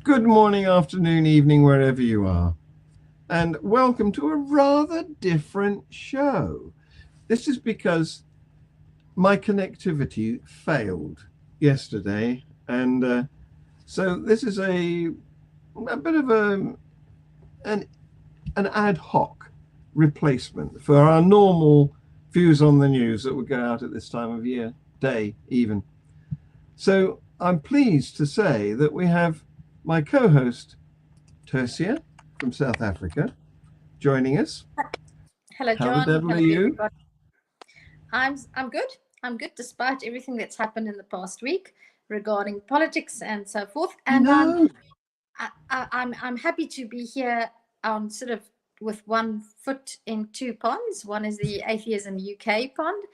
Good morning, afternoon, evening, wherever you are. And welcome to a rather different show. This is because my connectivity failed yesterday. And so this is a bit of an ad hoc replacement for our normal views on the news that would go out at this time of year, day even. So I'm pleased to say that we have my co-host, Tercia from South Africa, joining us. Hello, How the John. devil Hello, are you? everybody. I'm good. I'm good despite everything that's happened in the past week regarding politics and so forth. And No. I'm happy to be here on sort of with one foot in two ponds. One is the Atheism UK pond,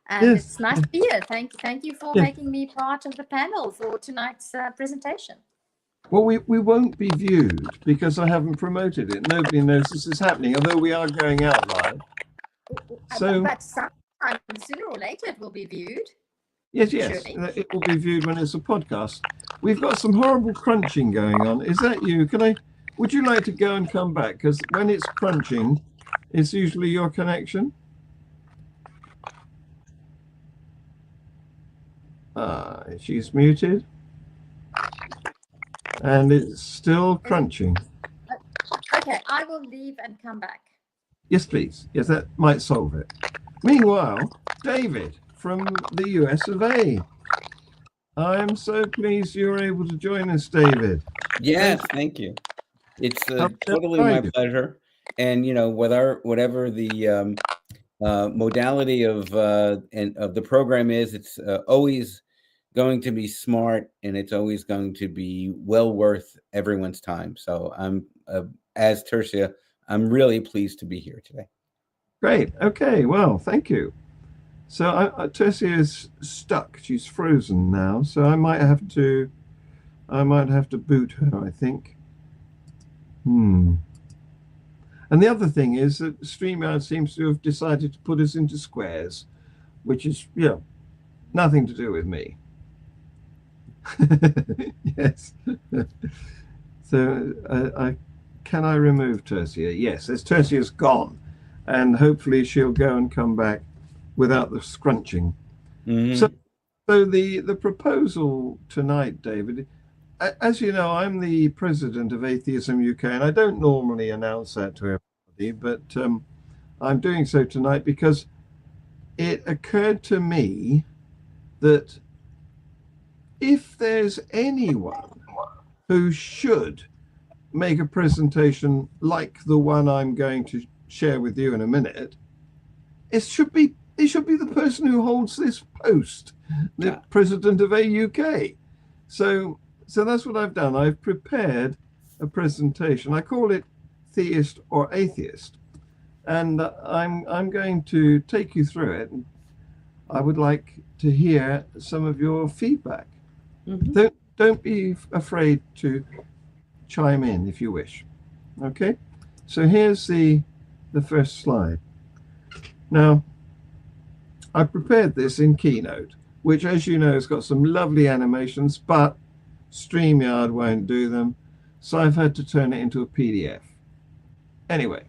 and Yes. it's nice to be here. Thank you for Yeah. making me part of the panel for tonight's presentation. Well, we won't be viewed because I haven't promoted it. Nobody knows this is happening, although we are going out live. So, but sometime sooner or later it will be viewed. yes, Surely. it will be viewed when it's a podcast. We've got some horrible crunching going on. Is that you? Would you like to go and come back? Because when it's crunching, it's usually your connection. She's muted. And it's still crunching. Okay, I will leave and come back. Yes, please. Yes, that might solve it. Meanwhile, David from the US of A. I'm so pleased you're able to join us, David. Yes, thank you. It's totally How my pleasure. And whatever the modality of the program is, it's always going to be smart, and it's always going to be well worth everyone's time. So I'm, as Tercia, I'm really pleased to be here today. Great. Okay. Well, thank you. So Tercia is stuck. She's frozen now. So I might have to boot her, I think. And the other thing is that StreamYard seems to have decided to put us into squares, which is, nothing to do with me. Yes. So can I remove Tercia? Yes, as Tercia's gone, and hopefully she'll go and come back without the scrunching. Mm-hmm. So the proposal tonight, David, as you know, I'm the president of Atheism UK, and I don't normally announce that to everybody, but I'm doing so tonight because it occurred to me that if there's anyone who should make a presentation like the one I'm going to share with you in a minute, it should be the person who holds this post, the president of AUK. So that's what I've done. I've prepared a presentation. I call it Theist or Atheist, and I'm going to take you through it. I would like to hear some of your feedback. Mm-hmm. Don't be afraid to chime in if you wish. Okay, so here's the first slide. Now, I prepared this in Keynote, which, as you know, has got some lovely animations, but StreamYard won't do them, so I've had to turn it into a PDF. Anyway,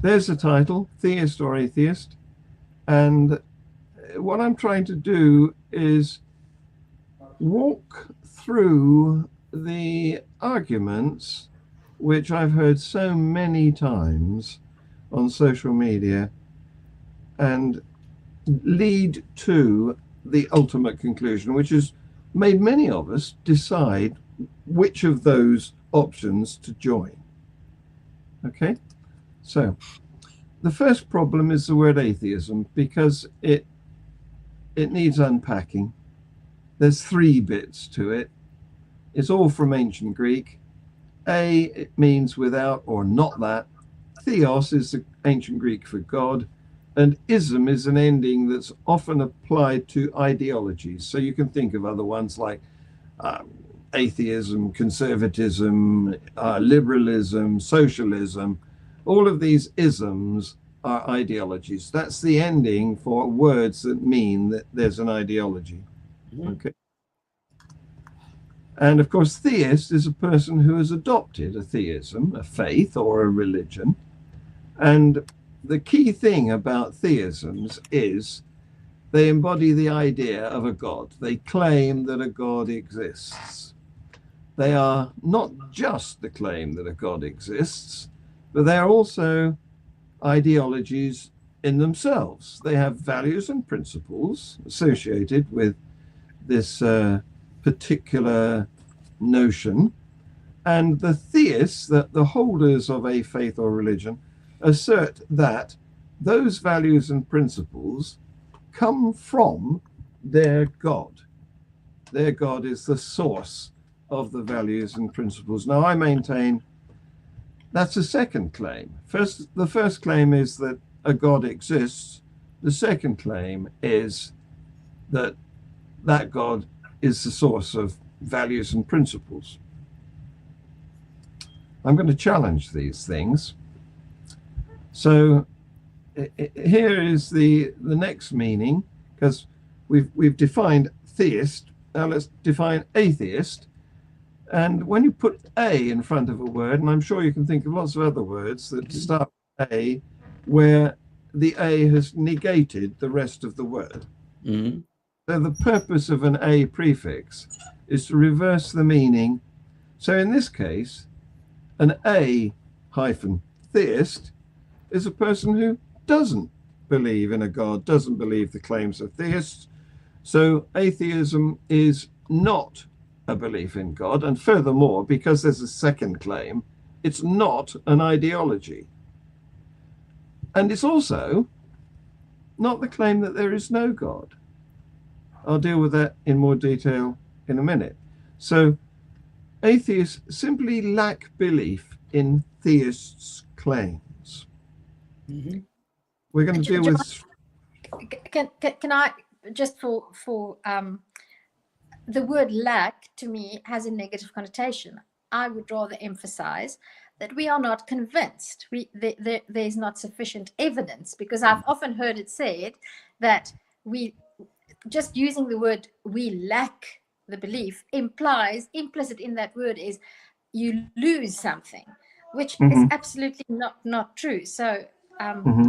there's the title, Theist or Atheist, and what I'm trying to do is walk through the arguments which I've heard so many times on social media and lead to the ultimate conclusion, which has made many of us decide which of those options to join. Okay, so the first problem is the word atheism, because it needs unpacking. There's three bits to it. It's all from ancient Greek. It means without or not that. Theos is the ancient Greek for God. And ism is an ending that's often applied to ideologies. So you can think of other ones like atheism, conservatism, liberalism, socialism. All of these isms are ideologies. That's the ending for words that mean that there's an ideology. Okay. And of course, theist is a person who has adopted a theism, a faith or a religion. And the key thing about theisms is they embody the idea of a God. They claim that a God exists. They are not just the claim that a God exists, but they are also ideologies in themselves. They have values and principles associated with this particular notion. And the theists, the holders of a faith or religion, assert that those values and principles come from their God. Their God is the source of the values and principles. Now, I maintain that's a second claim. The first claim is that a God exists. The second claim is that that God is the source of values and principles. I'm going to challenge these things. So here is the next meaning, because we've defined theist. Now let's define atheist. And when you put a in front of a word, and I'm sure you can think of lots of other words that start with a, where the a has negated the rest of the word. Mm-hmm. So the purpose of an a prefix is to reverse the meaning. So in this case, an a-theist is a person who doesn't believe in a God, doesn't believe the claims of theists. So atheism is not a belief in God. And furthermore, because there's a second claim, it's not an ideology. And it's also not the claim that there is no God. I'll deal with that in more detail in a minute. So atheists simply lack belief in theists' claims. Mm-hmm. We're going to deal with... Can I, just for the word lack to me has a negative connotation. I would rather emphasize that we are not convinced. There's not sufficient evidence, because I've often heard it said that we, just using the word we lack the belief, implies, implicit in that word is you lose something, which is absolutely not true. So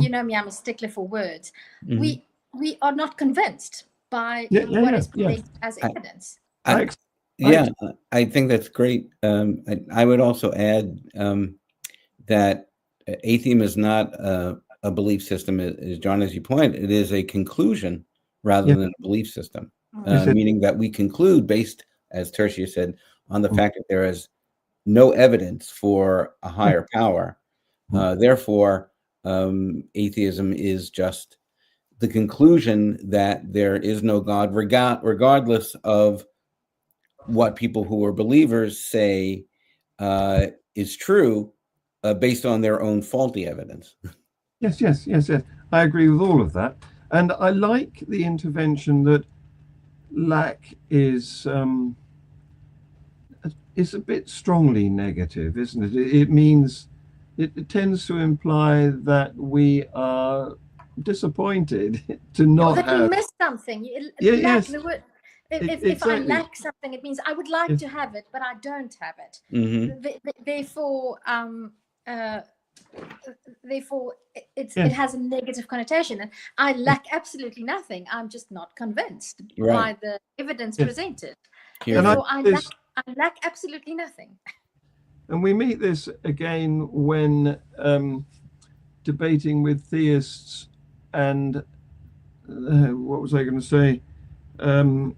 you know me, I'm a stickler for words. Mm-hmm. We are not convinced by what is presented as evidence. I think that's great. I would also add that atheism is not a belief system, as John, as you point, it is a conclusion rather than a belief system, meaning that we conclude based, as Tertia said, on the fact that there is no evidence for a higher power. Therefore, atheism is just the conclusion that there is no God, regardless of what people who are believers say is true, based on their own faulty evidence. Yes. I agree with all of that. And I like the intervention that lack is a bit strongly negative, isn't it? It means, it tends to imply that we are disappointed to not have... we missed something. Yes. The word, if Exactly. I lack something, it means I would like to have it, but I don't have it. Therefore, it has a negative connotation, and I lack absolutely nothing. I'm just not convinced by the evidence presented. Therefore, I lack absolutely nothing. And we meet this again when debating with theists, and what was I going to say? I've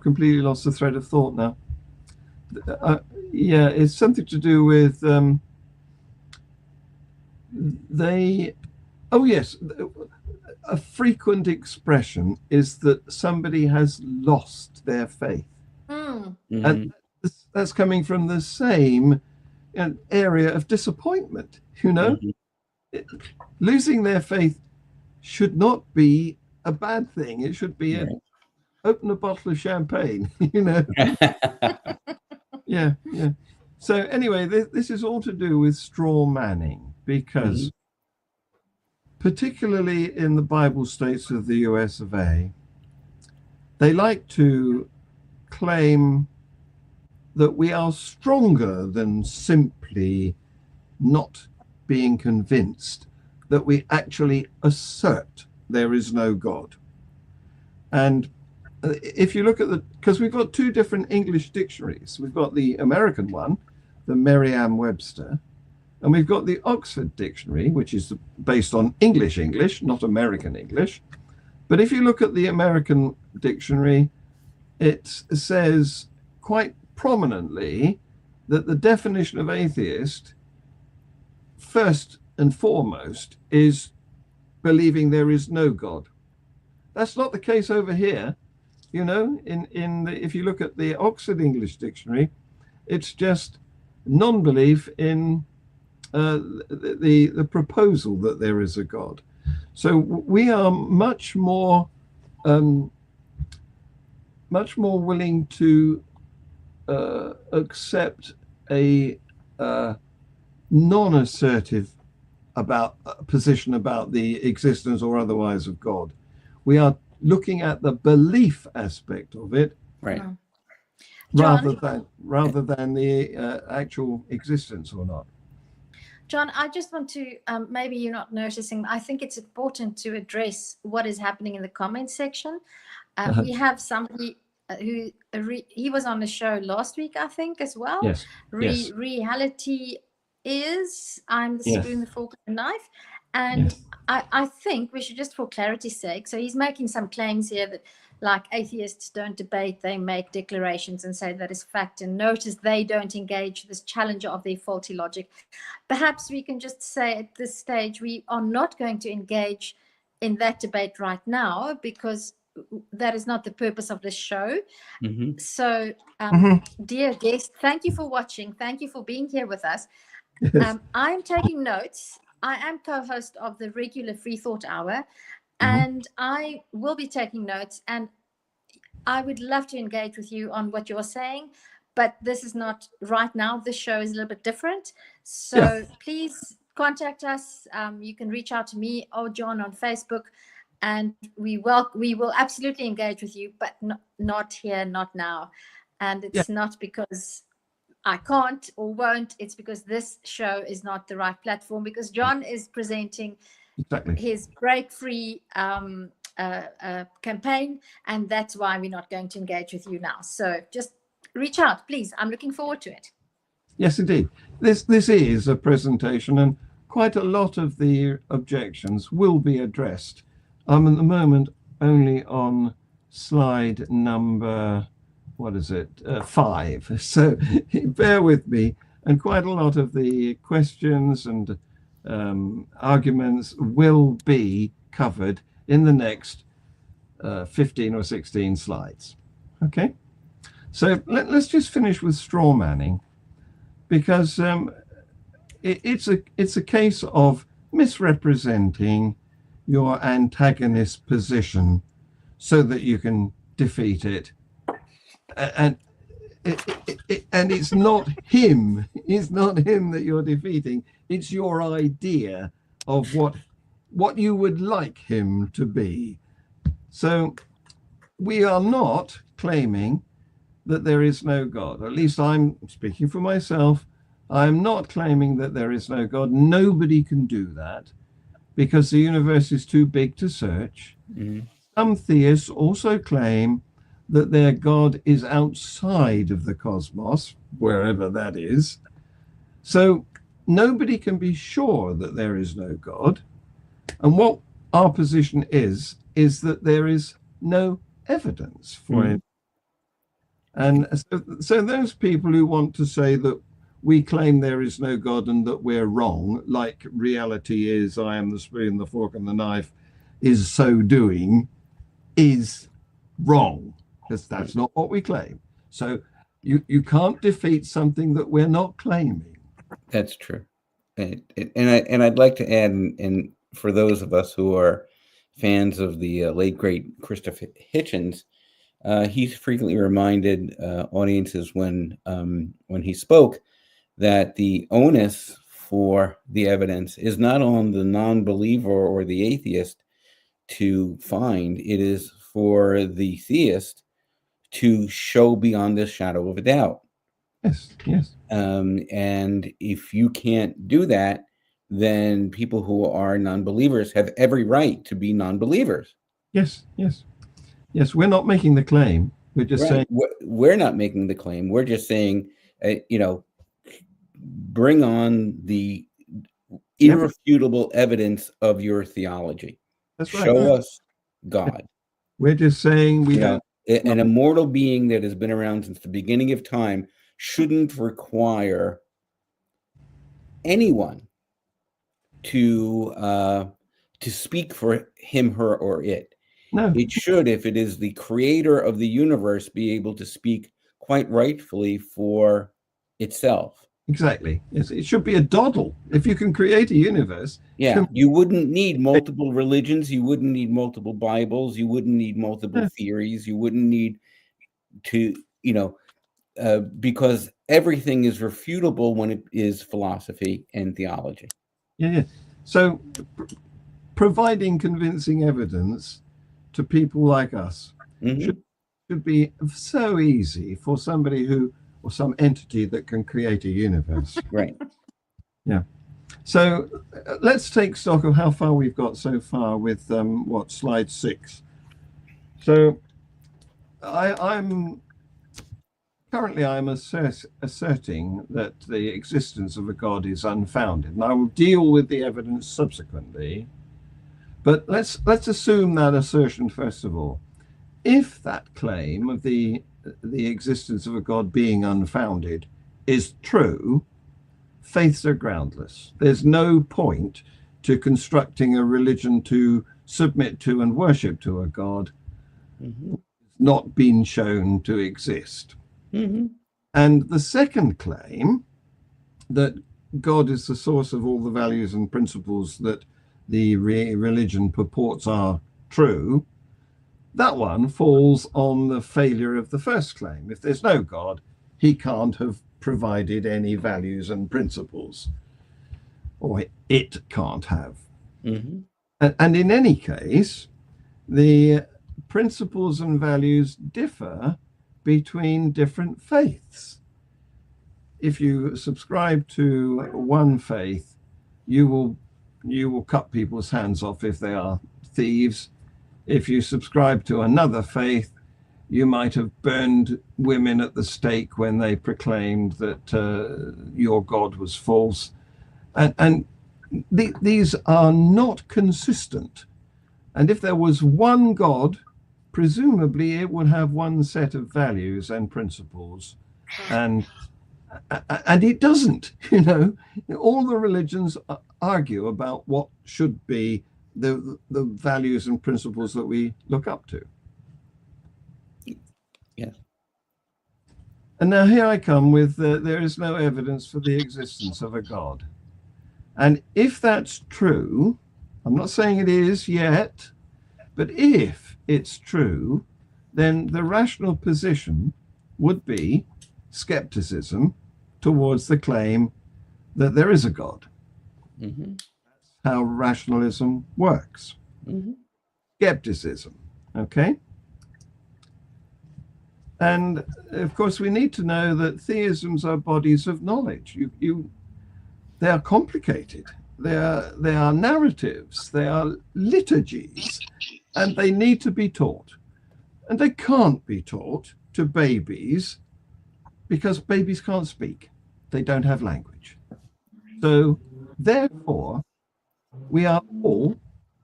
completely lost the thread of thought now. It's something to do with a frequent expression is that somebody has lost their faith. And that's coming from the same area of disappointment, losing their faith should not be a bad thing. It should be open a bottle of champagne, Yeah. So anyway, this is all to do with straw manning, because particularly in the Bible states of the US of A, they like to claim that we are stronger than simply not being convinced, that we actually assert there is no God. And if you look at because we've got two different English dictionaries. We've got the American one, the Merriam-Webster, and we've got the Oxford Dictionary, which is based on English, not American English. But if you look at the American dictionary, it says quite prominently that the definition of atheist, first and foremost, is believing there is no God. That's not the case over here. You know, if you look at the Oxford English Dictionary, it's just non-belief in the proposal that there is a God. So we are much more willing to accept a non-assertive position about the existence or otherwise of God. We are looking at the belief aspect of it, right? rather than the actual existence or not. John, I just want to, maybe you're not noticing, I think it's important to address what is happening in the comments section. We have somebody who, he was on the show last week, I think, as well. Yes. Yes. Reality is, I'm the Yes. spoon, the fork, and the knife. And Yes. I think we should, just for clarity's sake, so he's making some claims here that, like, atheists don't debate, they make declarations and say that is fact. And notice they don't engage this challenger of their faulty logic. Perhaps we can just say at this stage, we are not going to engage in that debate right now, because that is not the purpose of this show. Mm-hmm. So, dear guest, thank you for watching. Thank you for being here with us. Yes. I'm taking notes. I am co-host of the regular Free Thought Hour, and I will be taking notes, and I would love to engage with you on what you're saying, but this is not right now. This show is a little bit different. So please contact us. You can reach out to me or John on Facebook, and we will absolutely engage with you, but not here, not now. And it's not because I can't or won't. It's because this show is not the right platform, because John is presenting his Break Free campaign, and that's why we're not going to engage with you now. So just reach out, please. I'm looking forward to it. Yes, indeed. This is a presentation, and quite a lot of the objections will be addressed. I'm at the moment only on slide number, 5. So bear with me. And quite a lot of the questions and arguments will be covered in the next 15 or 16 slides. Okay, so let's just finish with straw manning, because it's a case of misrepresenting your antagonist's position so that you can defeat it, and it's not him. It's not him that you're defeating. It's your idea of what you would like him to be. So we are not claiming that there is no God. At least I'm speaking for myself. I'm not claiming that there is no God. Nobody can do that, because the universe is too big to search. Some theists also claim that their God is outside of the cosmos, wherever that is. So nobody can be sure that there is no God. And what our position is that there is no evidence for it. And so those people who want to say that we claim there is no God and that we're wrong, like reality is, I am the spoon, the fork, and the knife, is so doing, is wrong, because that's not what we claim. So you can't defeat something that we're not claiming. That's true. And I'd like to add, and for those of us who are fans of the late great Christopher Hitchens, he frequently reminded audiences when he spoke that the onus for the evidence is not on the non-believer or the atheist to find. It is for the theist to show beyond the shadow of a doubt. Yes, yes. And if you can't do that, then people who are non-believers have every right to be non-believers. Yes, yes. Yes, we're not making the claim. We're just saying. We're not making the claim. We're just saying, bring on the irrefutable evidence of your theology. That's right. Show us God. We're just saying an immortal being that has been around since the beginning of time shouldn't require anyone to speak for him, her, or it. No. It should, if it is the creator of the universe, be able to speak quite rightfully for itself. Exactly. Yes, it should be a doddle. If you can create a universe. Yeah, you wouldn't need multiple religions. You wouldn't need multiple Bibles. You wouldn't need multiple theories. You wouldn't need to, because everything is refutable when it is philosophy and theology. Yeah. So providing convincing evidence to people like us should be so easy for somebody or some entity that can create a universe. Right. Yeah. So let's take stock of how far we've got so far with slide 6. So I'm asserting that the existence of a God is unfounded, and I will deal with the evidence subsequently. But let's assume that assertion first of all. If that claim of the existence of a God being unfounded is true, faiths are groundless. There's no point to constructing a religion to submit to and worship to a God not been shown to exist. And the second claim, that God is the source of all the values and principles that the religion purports are true, that one falls on the failure of the first claim. If there's no God, he can't have provided any values and principles, or it can't have. And in any case, the principles and values differ between different faiths. If you subscribe to one faith, you will cut people's hands off if they are thieves. If you subscribe to another faith, you might have burned women at the stake when they proclaimed that your God was false. And these are not consistent. And if there was one God, presumably it would have one set of values and principles. And it doesn't. All the religions argue about what should be the values and principles that we look up to. Yes. And now here I come with there is no evidence for the existence of a God. And if that's true, I'm not saying it is yet, but if it's true, then the rational position would be skepticism towards the claim that there is a God. That's how rationalism works. Skepticism, okay? And of course, we need to know that theisms are bodies of knowledge. They are complicated. They are narratives. They are liturgies, and they need to be taught. And they can't be taught to babies because babies can't speak. They don't have language. So therefore, we are all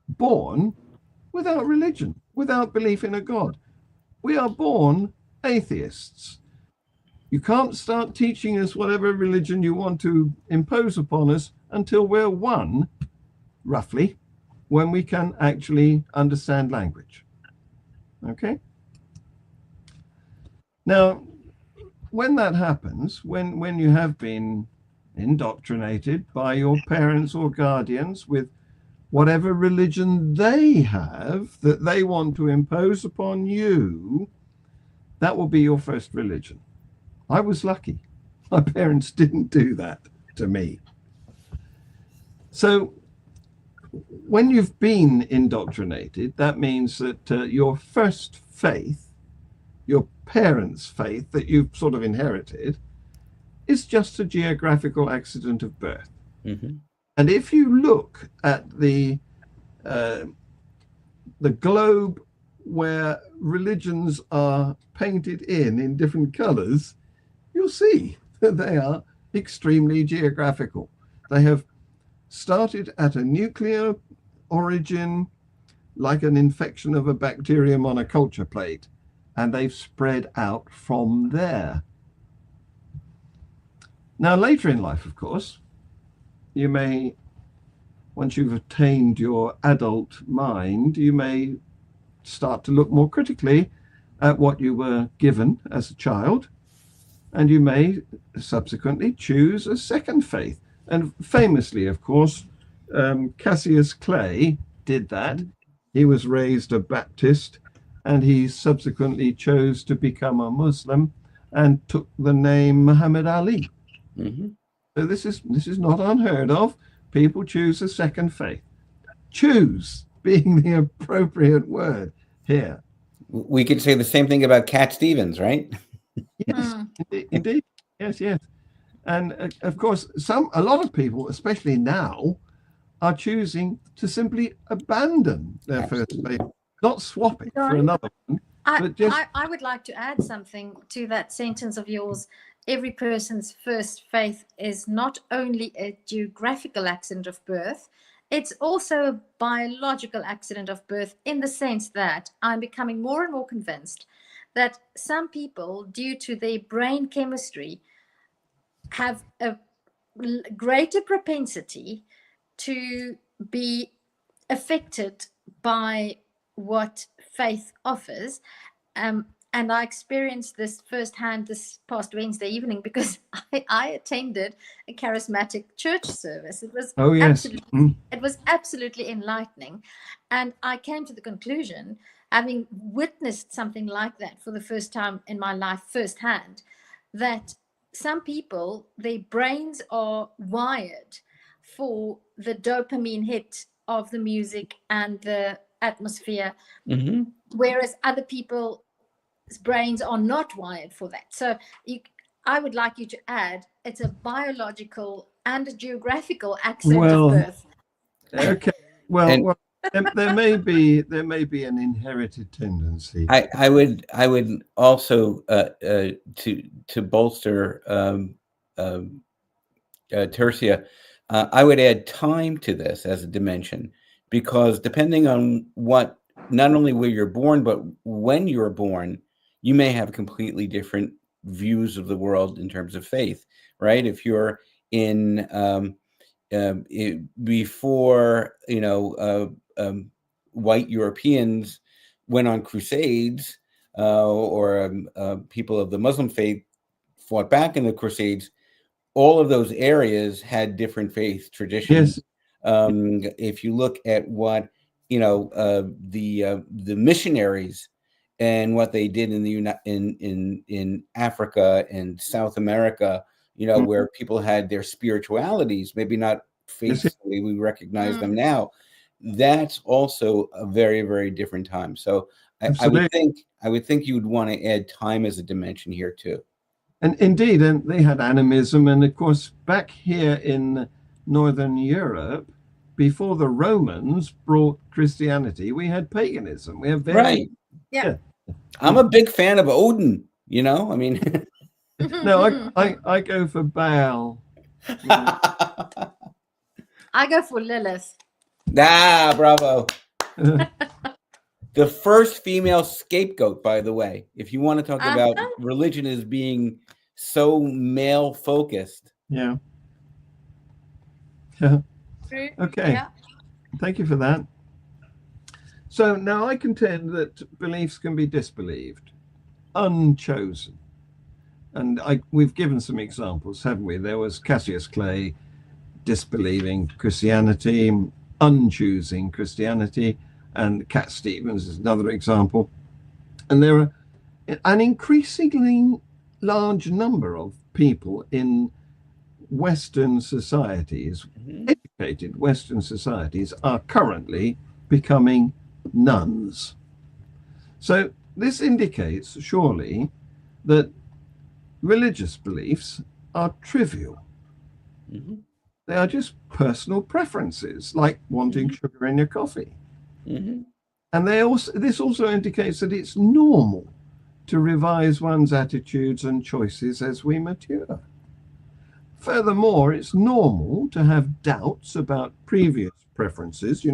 born without religion, without belief in a God. We are born atheists. You can't start teaching us whatever religion you want to impose upon us until we're one, roughly, when we can actually understand language. Okay? Now, when that happens, when you have been indoctrinated by your parents or guardians with whatever religion they have that they want to impose upon you, that will be your first religion. I was lucky. My parents didn't do that to me. So when you've been indoctrinated, that means that your first faith, your parents' faith that you've sort of inherited is just a geographical accident of birth. Mm-hmm. And if you look at the globe where religions are painted in different colors, you'll see that they are extremely geographical. They have started at a nuclear origin, like an infection of a bacterium on a culture plate, and they've spread out from there. Now, later in life, of course, you may, once you've attained your adult mind, you may start to look more critically at what you were given as a child, and you may subsequently choose a second faith. And famously, of course, Cassius Clay did that. He was raised a Baptist, and he subsequently chose to become a Muslim and took the name Muhammad Ali. Mm-hmm. So this is not unheard of. People choose a second faith. Choose being the appropriate word here. We could say the same thing about Cat Stevens, right? Yes, indeed. Yes, yes. And of course, a lot of people, especially now, are choosing to simply abandon their first faith, not swap it for another one. I would like to add something to that sentence of yours. Every person's first faith is not only a geographical accident of birth, it's also a biological accident of birth, in the sense that I'm becoming more and more convinced that some people, due to their brain chemistry, have a greater propensity to be affected by what faith offers. And I experienced this firsthand this past Wednesday evening, because I attended a charismatic church service. It was it was absolutely enlightening. And I came to the conclusion, having witnessed something like that for the first time in my life firsthand, that some people, their brains are wired for the dopamine hit of the music and the atmosphere, whereas other people's brains are not wired for that. So I would like you to add, it's a biological and a geographical accident of birth. Okay. Well, there may be an inherited tendency. I would also to bolster Tertia, I would add time to this as a dimension, because depending on what, not only where you're born, but when you're born, you may have completely different views of the world in terms of faith, right? If you're in before white Europeans went on crusades, or people of the Muslim faith fought back in the crusades, all of those areas had different faith traditions. Yes. If you look at what the missionaries and what they did in Africa and South America, where people had their spiritualities, maybe not faiths the way we recognize them now, that's also a very, very different time. So I would think you would want to add time as a dimension here too. And indeed, and they had animism, and of course, back here in Northern Europe, before the Romans brought Christianity, we had paganism. We have right. Yeah. I'm a big fan of Odin. I mean, no, I go for Baal. I go for Lilith. Bravo. The first female scapegoat, by the way, if you want to talk about religion as being so male focused. Yeah. Okay. Yeah. Thank you for that. So now I contend that beliefs can be disbelieved, unchosen. And we've given some examples, haven't we? There was Cassius Clay disbelieving Christianity, unchoosing Christianity, and Cat Stevens is another example. And there are an increasingly large number of people in Western societies, educated Western societies, are currently becoming nuns. So this indicates, surely, that religious beliefs are trivial. Mm-hmm. They are just personal preferences, like wanting sugar in your coffee. Mm-hmm. And this also indicates that it's normal to revise one's attitudes and choices as we mature. Furthermore, it's normal to have doubts about previous preferences.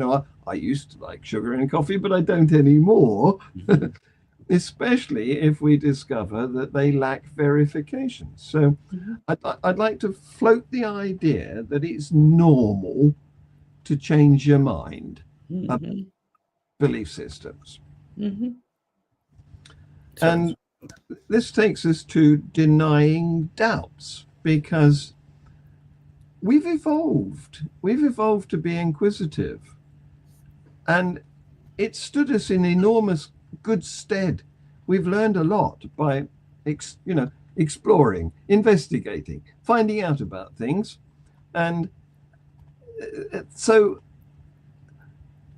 I used to like sugar in coffee, but I don't anymore, especially if we discover that they lack verification. So I'd like to float the idea that it's normal to change your mind about Mm-hmm. belief systems. Mm-hmm. And this takes us to denying doubts, because we've evolved. We've evolved to be inquisitive. And it stood us in enormous good stead. We've learned a lot by, exploring, investigating, finding out about things. And so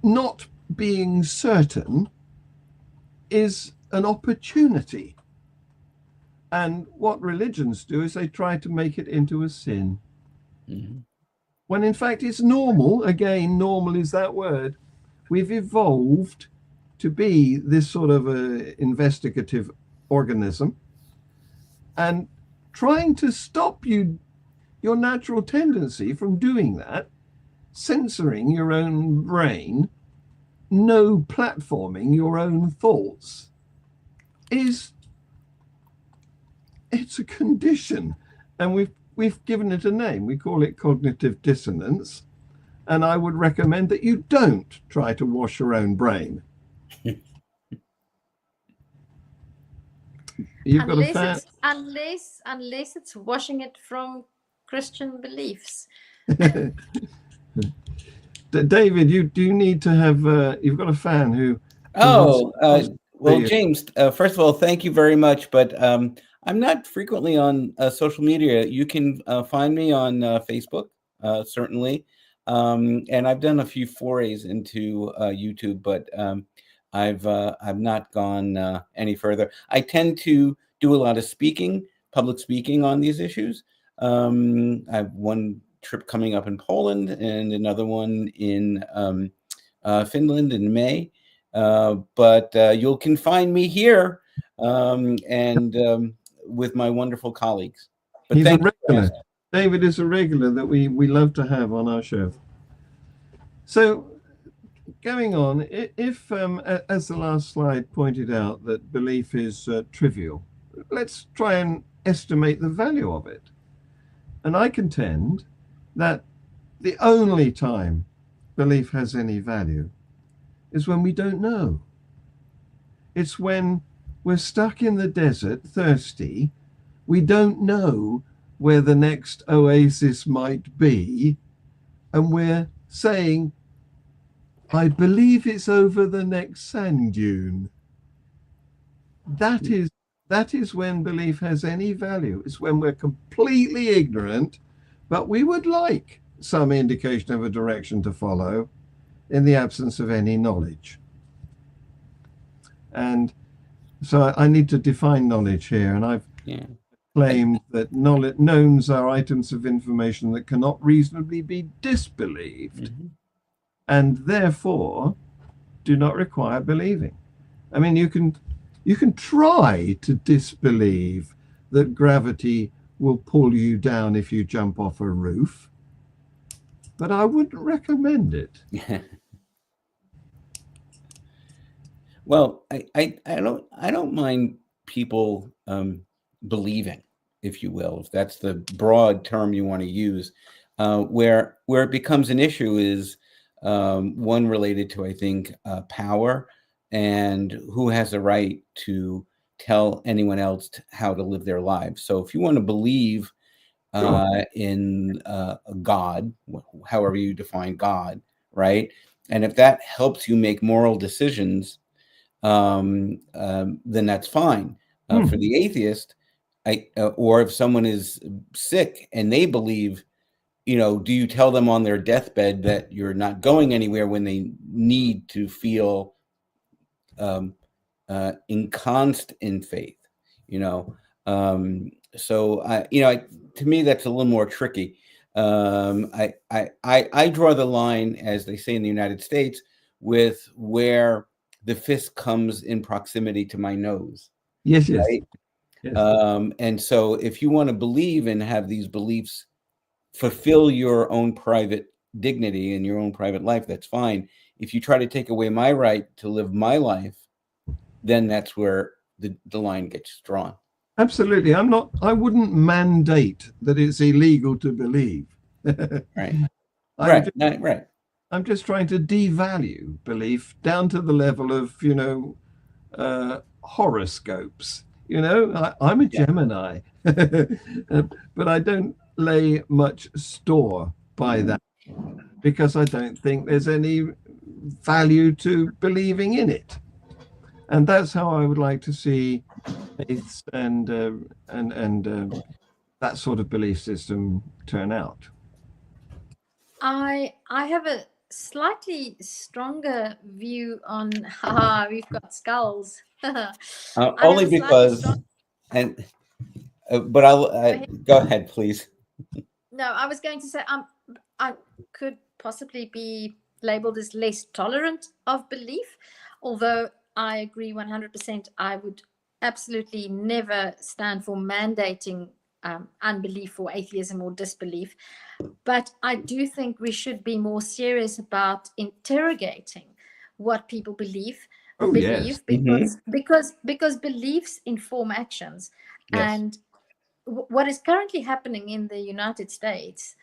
not being certain is an opportunity. And what religions do is they try to make it into a sin. Mm-hmm. When in fact it's normal. Again, normal is that word. We've evolved to be this sort of a investigative organism, and trying to stop your natural tendency from doing that, censoring your own brain, no platforming your own thoughts, it's a condition, and we've given it a name. We call it cognitive dissonance. And I would recommend that you don't try to wash your own brain. You've got a fan. Unless it's washing it from Christian beliefs. David, you need to have. You've got a fan who. Well, James. First of all, thank you very much. But I'm not frequently on social media. You can find me on Facebook, certainly. And I've done a few forays into YouTube, but I've not gone any further. I tend to do a lot of public speaking on these issues. I have one trip coming up in Poland and another one in Finland in May. But you can find me here and with my wonderful colleagues. But he's a regular. David is a regular that we love to have on our show. So, going on, if as the last slide pointed out, that belief is trivial, let's try and estimate the value of it. And I contend that the only time belief has any value is when we don't know. It's when we're stuck in the desert, thirsty, we don't know where the next oasis might be, and we're saying, I believe it's over the next sand dune. That is when belief has any value. It's when we're completely ignorant, but we would like some indication of a direction to follow in the absence of any knowledge. And so I need to define knowledge here, and I've claimed that knowns are items of information that cannot reasonably be disbelieved, and therefore do not require believing. I mean, you can try to disbelieve that gravity will pull you down if you jump off a roof, but I wouldn't recommend it. Well, I don't mind people believing, if you will, if that's the broad term you want to use. Where it becomes an issue is one related to, I think, power and who has the right to tell anyone else how to live their lives. So if you want to believe in a God, however you define God, right? And if that helps you make moral decisions, then that's fine. For the atheist, or if someone is sick and they believe, do you tell them on their deathbed that you're not going anywhere when they need to feel ensconced in faith, you know. So to me, that's a little more tricky. I draw the line, as they say in the United States, with where the fist comes in proximity to my nose. Yes, yes, right? yes. And so if you want to believe and have these beliefs fulfill your own private dignity and your own private life, that's fine. If you try to take away my right to live my life, then that's where the line gets drawn. Absolutely. I wouldn't mandate that it's illegal to believe. Right. I'm Right. I'm just trying to devalue belief down to the level of, horoscopes. I'm a Gemini, but I don't lay much store by that because I don't think there's any value to believing in it. And that's how I would like to see faiths and that sort of belief system turn out. I have a slightly stronger view on we've got skulls. Only because, but I'll go ahead, please. No, I was going to say I could possibly be labeled as less tolerant of belief, although I agree 100%. I would absolutely never stand for mandating unbelief or atheism or disbelief. But I do think we should be more serious about interrogating what people believe, Yes. because beliefs inform actions. Yes. And what is currently happening in the United States,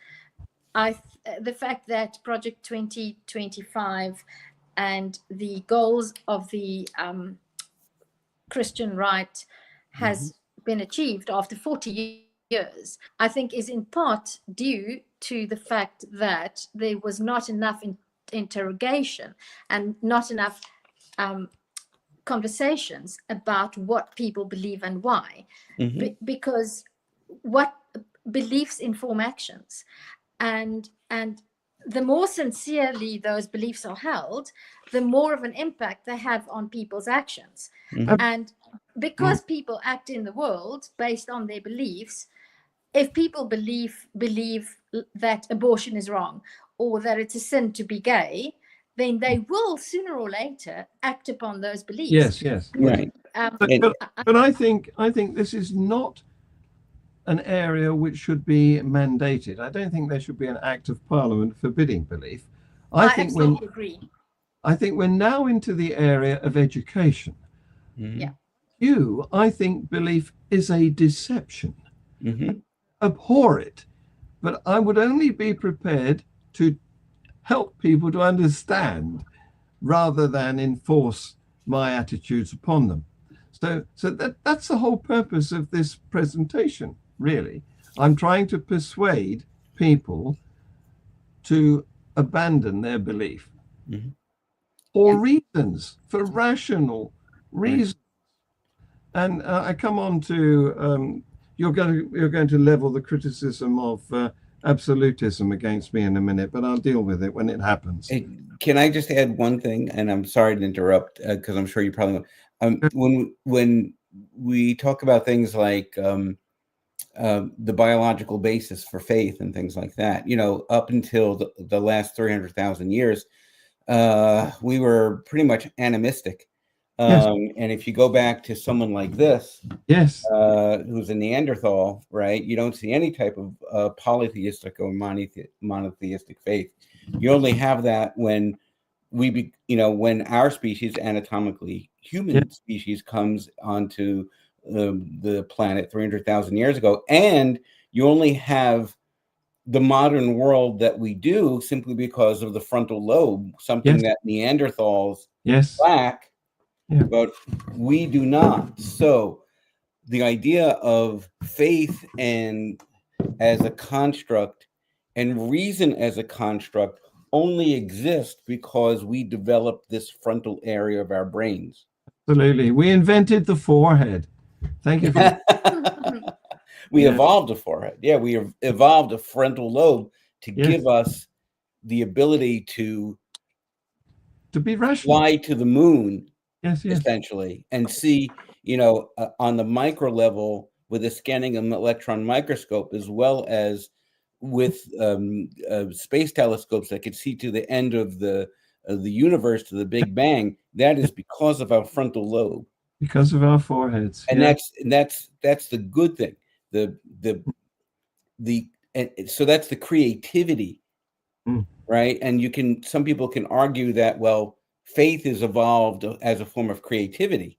the fact that Project 2025 and the goals of the Christian right has been achieved after 40 years, I think is in part due to the fact that there was not enough interrogation and not enough conversations about what people believe and why. Because what beliefs inform actions, and the more sincerely those beliefs are held, the more of an impact they have on people's actions. And because people act in the world based on their beliefs, if people believe that abortion is wrong or that it's a sin to be gay, then they will sooner or later act upon those beliefs. Yes. Right. But I think this is not an area which should be mandated. I don't think there should be an act of parliament forbidding belief. I absolutely agree. I think we're now into the area of education. Yeah. I think belief is a deception. Abhor it, but I would only be prepared to help people to understand rather than enforce my attitudes upon them. So that's the whole purpose of this presentation, really. I'm trying to persuade people to abandon their belief for reasons, for rational reasons. And I come on to you're going to level the criticism of absolutism against me in a minute, but I'll deal with it when it happens. Hey, can I just add one thing? And I'm sorry to interrupt because I'm sure you probably when we talk about things like the biological basis for faith and things like that, up until the last 300,000 years, we were pretty much animistic. And if you go back to someone like this, who's a Neanderthal, right, you don't see any type of polytheistic or monotheistic faith. You only have that when when our species, anatomically human species, comes onto the planet 300,000 years ago, and you only have the modern world that we do simply because of the frontal lobe, something that Neanderthals lack. But we do not. So the idea of faith and as a construct and reason as a construct only exists because we developed this frontal area of our brains. Absolutely. We invented the forehead. Thank you. We evolved a forehead. Yeah, we evolved a frontal lobe to give us the ability to be rational, fly to the moon Yes, yes. essentially, and see, on the micro level with the scanning of an electron microscope, as well as with space telescopes that could see to the end of the universe, to the Big Bang. That is because of our frontal lobe, Because of our foreheads. and Yeah. that's the good thing. And so that's the creativity, Mm. right? And some people can argue that, well, faith is evolved as a form of creativity.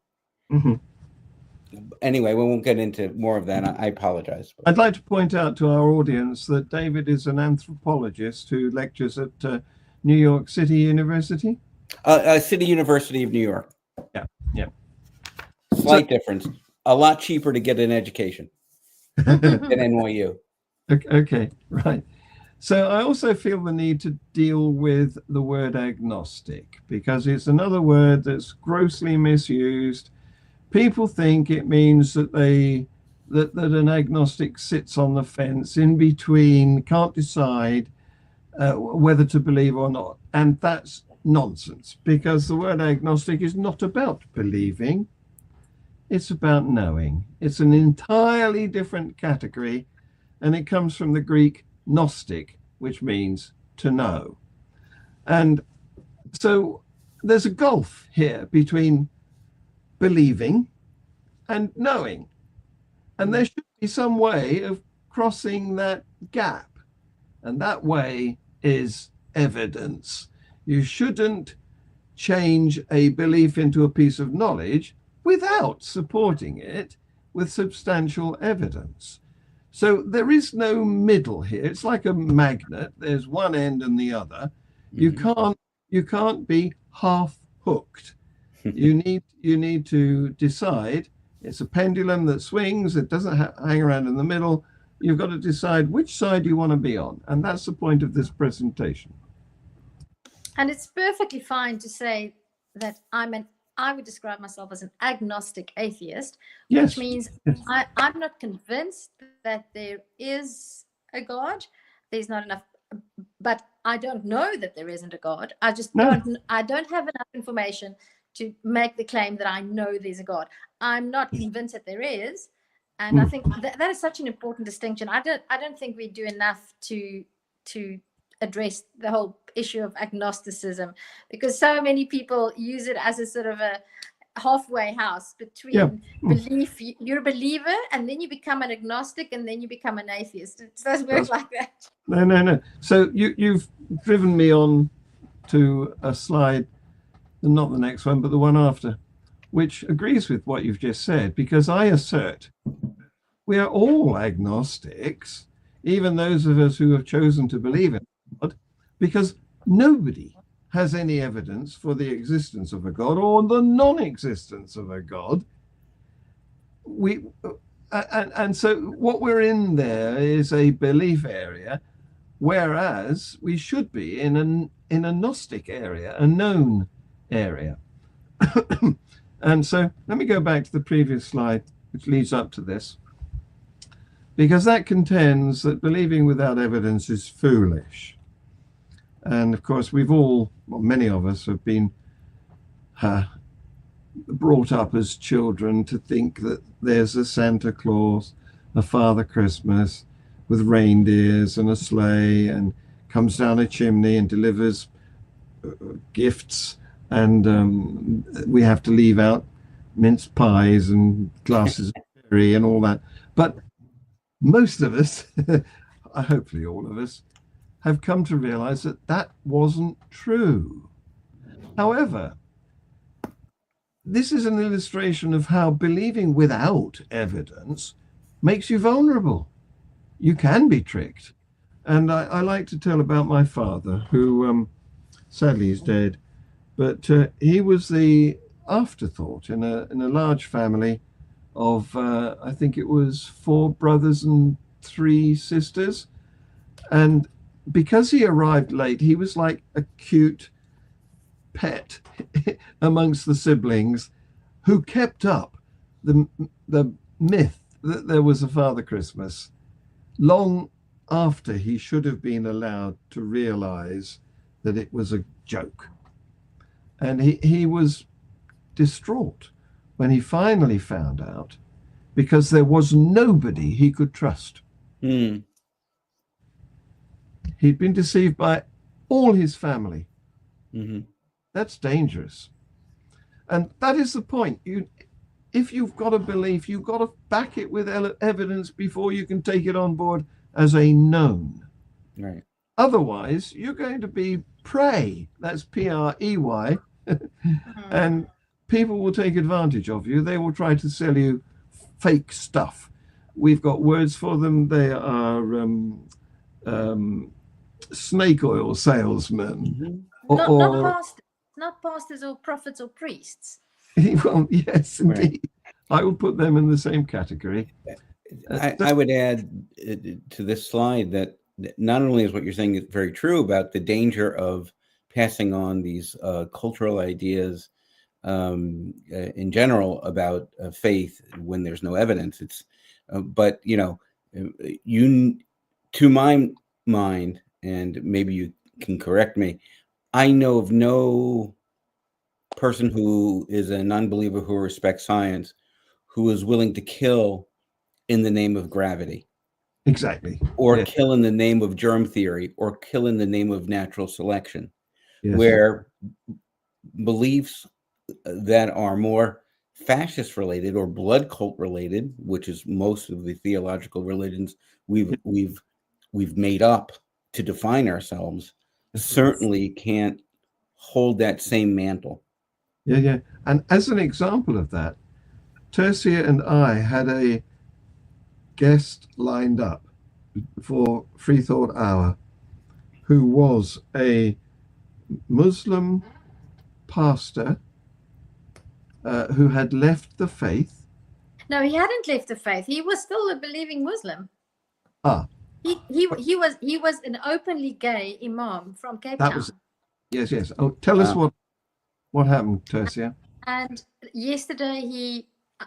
Mm-hmm. Anyway, we won't get into more of that. I apologize. I'd like to point out to our audience that David is an anthropologist who lectures at New York City University. City University of New York. Yeah, yeah. Slight difference. A lot cheaper to get an education than NYU. Okay, right. So I also feel the need to deal with the word agnostic because it's another word that's grossly misused. People think it means that that an agnostic sits on the fence in between, can't decide whether to believe or not. And that's nonsense, because the word agnostic is not about believing, it's about knowing. It's an entirely different category, and it comes from the Greek gnostic, which means to know. And so there's a gulf here between believing and knowing. And there should be some way of crossing that gap. And that way is evidence. You shouldn't change a belief into a piece of knowledge without supporting it with substantial evidence. So there is no middle here. It's like a magnet. There's one end and the other. Mm-hmm. You can't be half hooked. You need to decide. It's a pendulum that swings. It doesn't hang around in the middle. You've got to decide which side you want to be on. And that's the point of this presentation. And it's perfectly fine to say that I would describe myself as an agnostic atheist, Yes. which means I'm not convinced that there is a God. There's not enough, but I don't know that there isn't a God. I don't have enough information to make the claim that I know there's a God. I'm not convinced that there is. And I think that is such an important distinction. I don't think we do enough to address the whole issue of agnosticism, because so many people use it as a sort of a halfway house between belief. You're a believer, and then you become an agnostic, and then you become an atheist. It doesn't work like that. No. So you've driven me on to a slide, not the next one, but the one after, which agrees with what you've just said, because I assert we are all agnostics, even those of us who have chosen to believe in God, because nobody has any evidence for the existence of a God or the non-existence of a God. And so what we're in there is a belief area, whereas we should be in a Gnostic area, a known area. And so let me go back to the previous slide, which leads up to this, because that contends that believing without evidence is foolish. And of course, many of us have been brought up as children to think that there's a Santa Claus, a Father Christmas with reindeers and a sleigh, and comes down a chimney and delivers gifts, and we have to leave out mince pies and glasses of sherry and all that. But most of us, hopefully all of us, have come to realize that that wasn't true. However, this is an illustration of how believing without evidence makes you vulnerable. You can be tricked. And I like to tell about my father, who sadly is dead, but he was the afterthought in a large family of, I think it was 4 brothers and 3 sisters. And because he arrived late, he was like a cute pet amongst the siblings who kept up the myth that there was a Father Christmas long after he should have been allowed to realize that it was a joke. And he was distraught when he finally found out, because there was nobody he could trust. Mm. He'd been deceived by all his family. Mm-hmm. That's dangerous. And that is the point. If you've got a belief, you've got to back it with evidence before you can take it on board as a known. Right. Otherwise, you're going to be prey. That's Prey. And people will take advantage of you. They will try to sell you fake stuff. We've got words for them. They are snake oil salesmen. Mm-hmm. Not pastors or prophets or priests. Well, yes, indeed. Right. I would put them in the same category. I would add to this slide that not only is what you're saying very true about the danger of passing on these cultural ideas in general about faith when there's no evidence. It's, but to my mind, and maybe you can correct me, I know of no person who is a non-believer who respects science who is willing to kill in the name of gravity. Exactly. Or kill in the name of germ theory, or kill in the name of natural selection. Yes. Where beliefs that are more fascist related or blood cult related, which is most of the theological religions we've made up to define ourselves, certainly can't hold that same mantle. Yeah. And as an example of that, Tercia and I had a guest lined up for Free Thought Hour who was a Muslim pastor who had left the faith. No, he hadn't left the faith. He was still a believing Muslim. He was an openly gay imam from Cape Town. Yes. Oh, tell us what happened, Tercia. And yesterday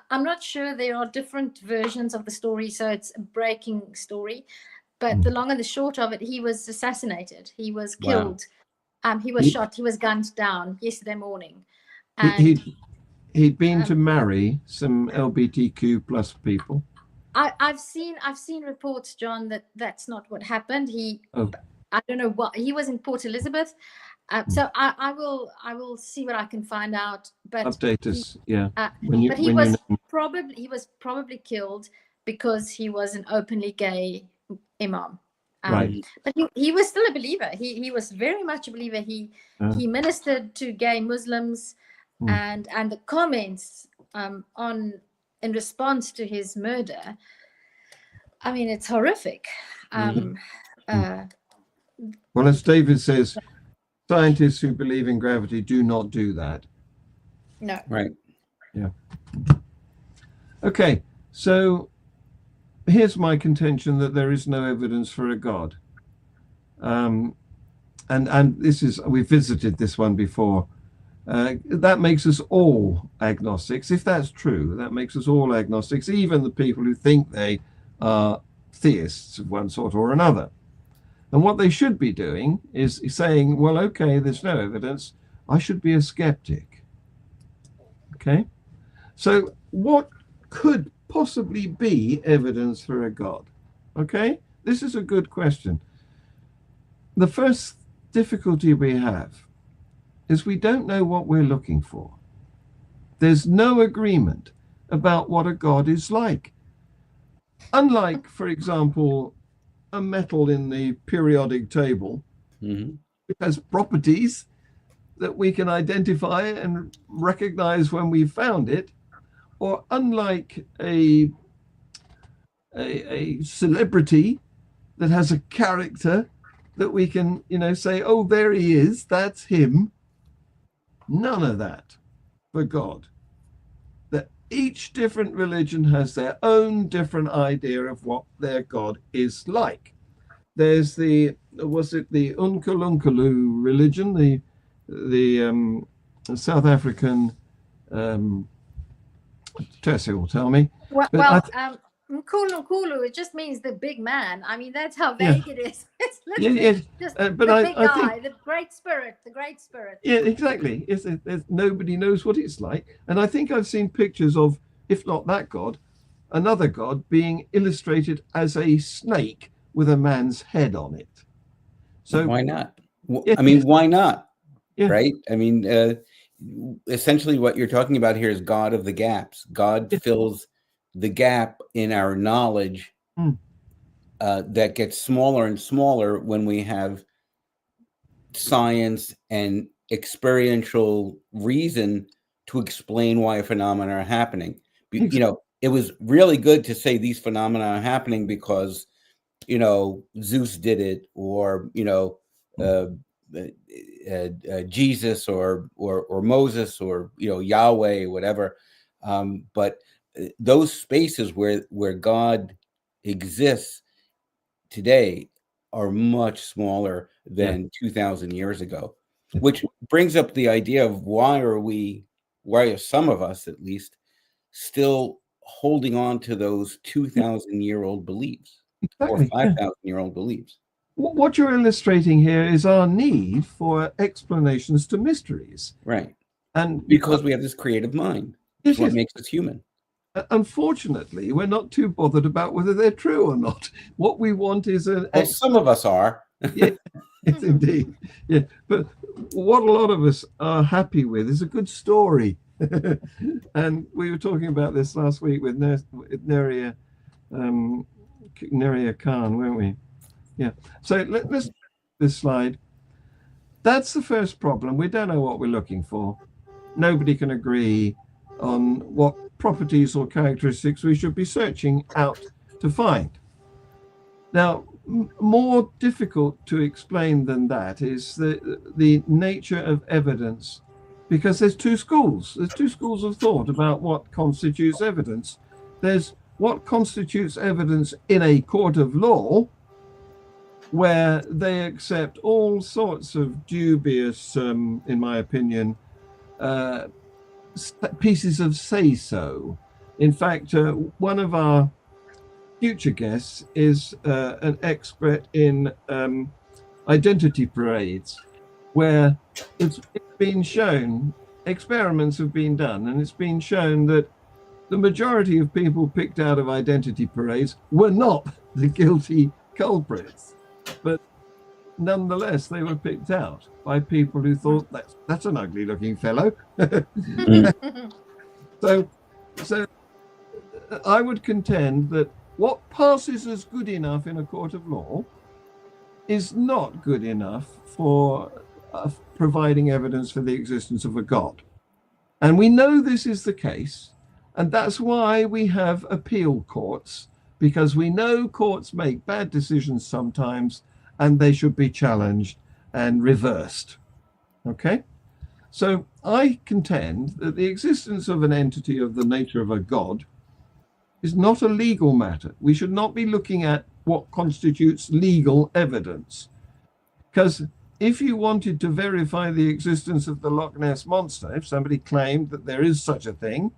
I'm not sure, there are different versions of the story, so it's a breaking story. But the long and the short of it, he was assassinated. He was killed. Wow. He was shot. He was gunned down yesterday morning. And he'd been to marry some LGBTQ plus people. I've seen reports, John, that's not what happened. I don't know what, he was in Port Elizabeth. So I will see what I can find out. But update us, yeah. But he was probably killed because he was an openly gay imam. Right. But he was still a believer. He was very much a believer. He ministered to gay Muslims, and the comments in response to his murder, I mean, it's horrific. Well, as David says, scientists who believe in gravity do not do that. No. Right. Yeah. Okay, so here's my contention that there is no evidence for a God. And this is, we visited this one before. That makes us all agnostics. If that's true, that makes us all agnostics, even the people who think they are theists of one sort or another. And what they should be doing is saying, well, okay, there's no evidence. I should be a skeptic. Okay? So what could possibly be evidence for a God? Okay? This is a good question. The first difficulty we have is we don't know what we're looking for. There's no agreement about what a God is like. Unlike, for example, a metal in the periodic table, it has properties that we can identify and recognize when we've found it, or unlike a celebrity that has a character that we can, say, oh, there he is, that's him. None of that for God. That each different religion has their own different idea of what their God is like. There's the Unkalunkalu religion, the South African, Tessie will tell me. Well, Nkulunkulu, it just means the big man. I mean, that's how Yeah. vague it is. It's Yeah, literally yeah. just But the I big think guy, the great spirit, the great spirit. yeah, exactly. Nobody knows what it's like. And I think I've seen pictures of, if not that God, another God being illustrated as a snake with a man's head on it. So why not? yeah, I mean, why not? yeah, Right? I mean, essentially what you're talking about here is God of the gaps. God yeah. fills the gap in our knowledge Mm. that gets smaller and smaller when we have science and experiential reason to explain why a phenomena are happening. You know, it was really good to say these phenomena are happening because, you know, Zeus did it, or, you know, Jesus or Moses, or, you know, Yahweh, whatever. But those spaces where God exists today are much smaller than 2,000 years ago, which brings up the idea of why are some of us at least still holding on to those 2,000-year-old beliefs or Exactly. 5,000-year-old beliefs. What you're illustrating here is our need for explanations to mysteries. Right. And because we have this creative mind. It's what makes us human. Unfortunately, we're not too bothered about whether they're true or not. What we want is an Well, some of us are. Yeah, yes, indeed. Yeah, but what a lot of us are happy with is a good story. And we were talking about this last week with Neria Khan, weren't we? Yeah. So let's this slide. That's the first problem. We don't know what we're looking for. Nobody can agree on what properties or characteristics we should be searching out to find. Now, more difficult to explain than that is the nature of evidence, because there's two schools. There's two schools of thought about what constitutes evidence. There's what constitutes evidence in a court of law, where they accept all sorts of dubious, in my opinion, pieces of say-so. In fact, one of our future guests is an expert in identity parades, where it's been shown, experiments have been done, and it's been shown that the majority of people picked out of identity parades were not the guilty culprits, but nonetheless they were picked out by people who thought that's an ugly looking fellow. so I would contend that what passes as good enough in a court of law is not good enough for providing evidence for the existence of a God. And we know this is the case, and that's why we have appeal courts, because we know courts make bad decisions sometimes, and they should be challenged and reversed. Okay? So I contend that the existence of an entity of the nature of a God is not a legal matter. We should not be looking at what constitutes legal evidence. Because if you wanted to verify the existence of the Loch Ness Monster, if somebody claimed that there is such a thing,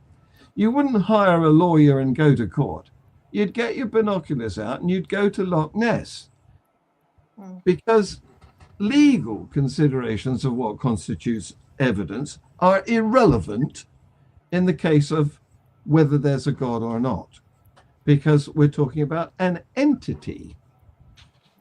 you wouldn't hire a lawyer and go to court. You'd get your binoculars out and you'd go to Loch Ness. Because legal considerations of what constitutes evidence are irrelevant in the case of whether there's a God or not, because we're talking about an entity,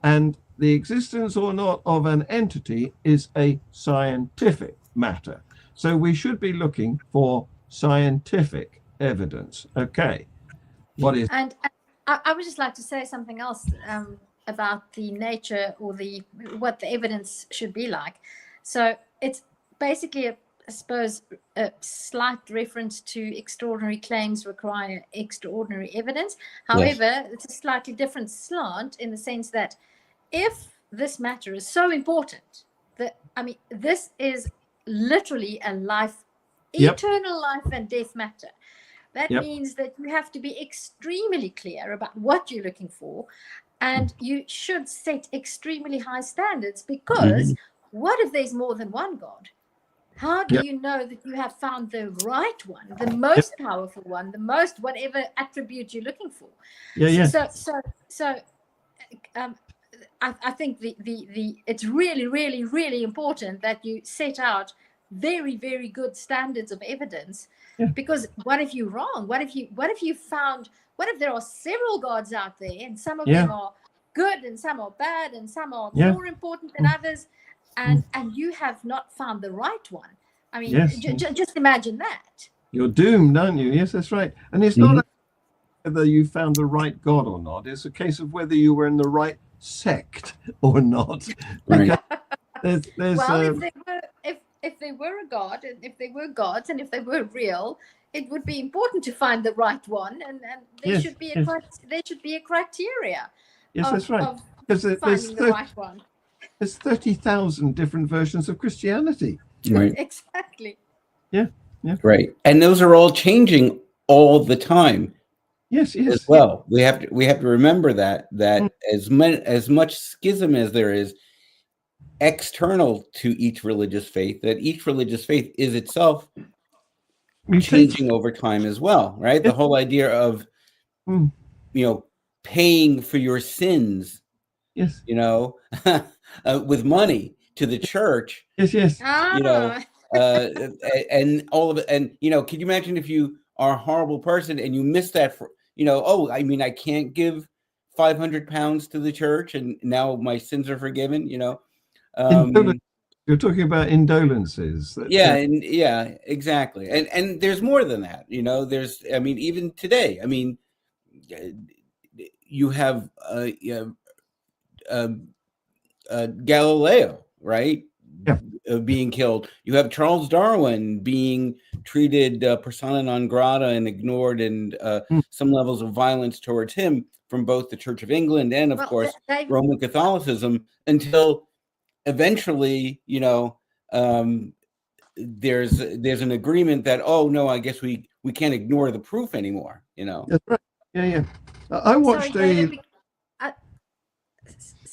and the existence or not of an entity is a scientific matter. So we should be looking for scientific evidence. Okay. What is? And I would just like to say something else about the nature or what the evidence should be like. So it's basically I suppose a slight reference to extraordinary claims require extraordinary evidence. However, it's a slightly different slant in the sense that if this matter is so important, that this is literally a life, eternal life and death matter. That means that you have to be extremely clear about what you're looking for, and you should set extremely high standards, because what if there's more than one God? How do you know that you have found the right one, the most powerful one, the most whatever attribute you're looking for? So I think it's really, really, really important that you set out very, very good standards of evidence. Because what if you're wrong? What if there are several gods out there, and some of them are good and some are bad and some are more important than others, and you have not found the right one? I mean, just imagine that. You're doomed, aren't you? Yes, that's right. And it's not whether you found the right God or not. It's a case of whether you were in the right sect or not. Right. Well, if they were a god, and if they were gods, and if they were real, it would be important to find the right one, and there should be a criteria. Yes, that's right. Because finding the right one. There's 30,000 different versions of Christianity. Right. Exactly. Yeah. Right. And those are all changing all the time. Yes. As well. We have to remember that as much schism as there is external to each religious faith, that each religious faith is itself changing over time as well, right? The whole idea of paying for your sins, with money to the church. Yes. And all of it. And can you imagine if you are a horrible person and you miss that for I can't give £500 to the church and now my sins are forgiven, You're talking about indolences. Exactly. And there's more than that, there's, even today, you have Galileo, right? Being killed. You have Charles Darwin being treated persona non grata and ignored, and some levels of violence towards him from both the Church of England and, of course, Roman Catholicism, until eventually, there's an agreement that, I guess we can't ignore the proof anymore. That's right. Yeah. I watched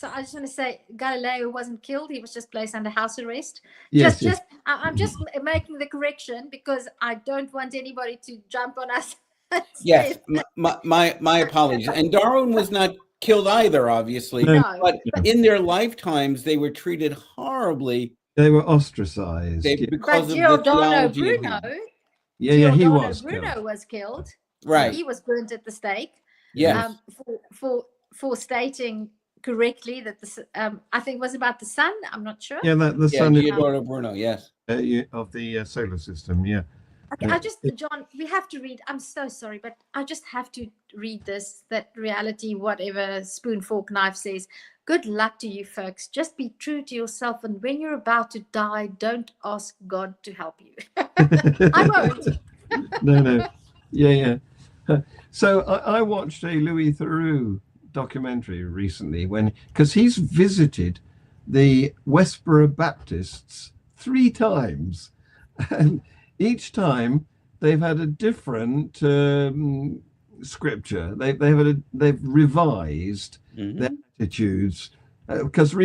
So I just want to say, Galileo wasn't killed; he was just placed under house arrest. I'm just making the correction because I don't want anybody to jump on us. Yes, my apologies. And Darwin was not killed either, obviously. No. But in their lifetimes, they were treated horribly. They were ostracized because of Giordano the Bruno. He was. Bruno was killed. Right. He was burnt at the stake. Yes. For stating correctly that I think it was about the sun. I'm not sure. Yeah, the sun of Giordano Bruno. Yes. Of the solar system. Yeah. Okay, John, we have to read. I'm so sorry, but I just have to read this. That reality, whatever spoon, fork, knife says. Good luck to you, folks. Just be true to yourself, and when you're about to die, don't ask God to help you. I won't. No. Yeah. So I watched a Louis Theroux documentary recently because he's visited the Westboro Baptists 3 times, and each time they've had a different scripture. They've revised their attitudes because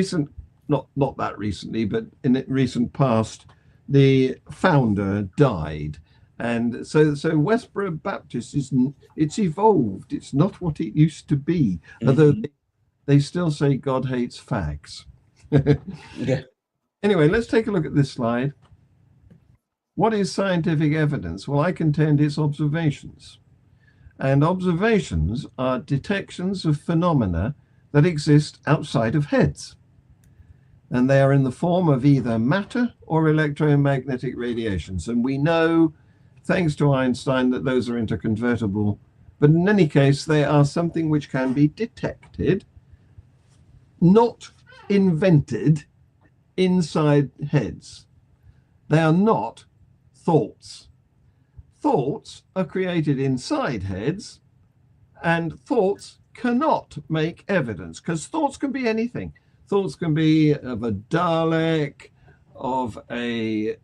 not that recently, but in the recent past, the founder died. And so Westboro Baptist it's evolved. It's not what it used to be, although they still say God hates fags. Yeah. Anyway, let's take a look at this slide. What is scientific evidence? Well, I contend it's observations. And observations are detections of phenomena that exist outside of heads. And they are in the form of either matter or electromagnetic radiations. And we know, thanks to Einstein, that those are interconvertible. But in any case, they are something which can be detected, not invented inside heads. They are not thoughts. Thoughts are created inside heads, and thoughts cannot make evidence, because thoughts can be anything. Thoughts can be of a Dalek, of a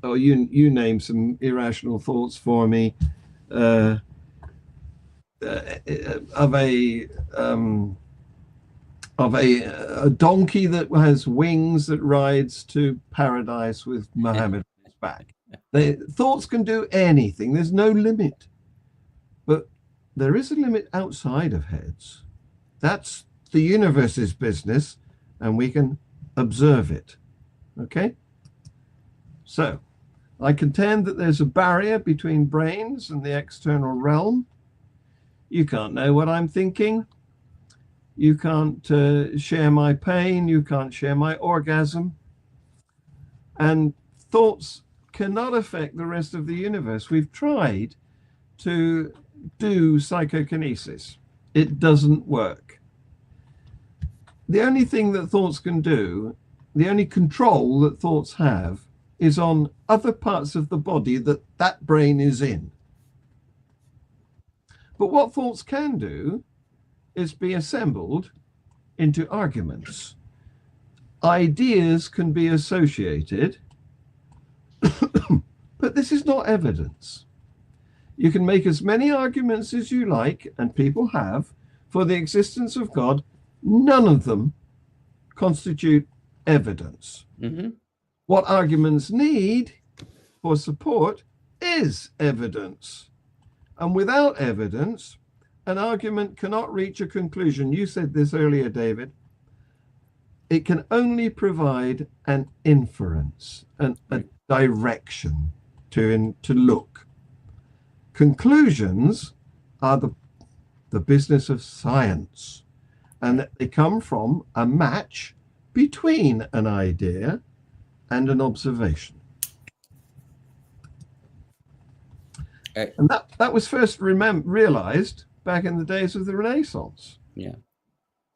you name some irrational thoughts for me, of a of a donkey that has wings that rides to paradise with Muhammad on his back. Thoughts can do anything. There's no limit. But there is a limit outside of heads. That's the universe's business, and we can observe it. Okay? So, I contend that there's a barrier between brains and the external realm. You can't know what I'm thinking. You can't share my pain. You can't share my orgasm. And thoughts cannot affect the rest of the universe. We've tried to do psychokinesis. It doesn't work. The only thing that thoughts can do, the only control that thoughts have, is on other parts of the body that brain is in. But what thoughts can do is be assembled into arguments. Ideas can be associated, but this is not evidence. You can make as many arguments as you like, and people have, for the existence of God. None of them constitute evidence. Mm-hmm. What arguments need for support is evidence. And without evidence, an argument cannot reach a conclusion. You said this earlier, David. It can only provide an inference, a direction to look. Conclusions are the business of science, and that they come from a match between an idea and an observation. And that was first realized back in the days of the Renaissance. Yeah.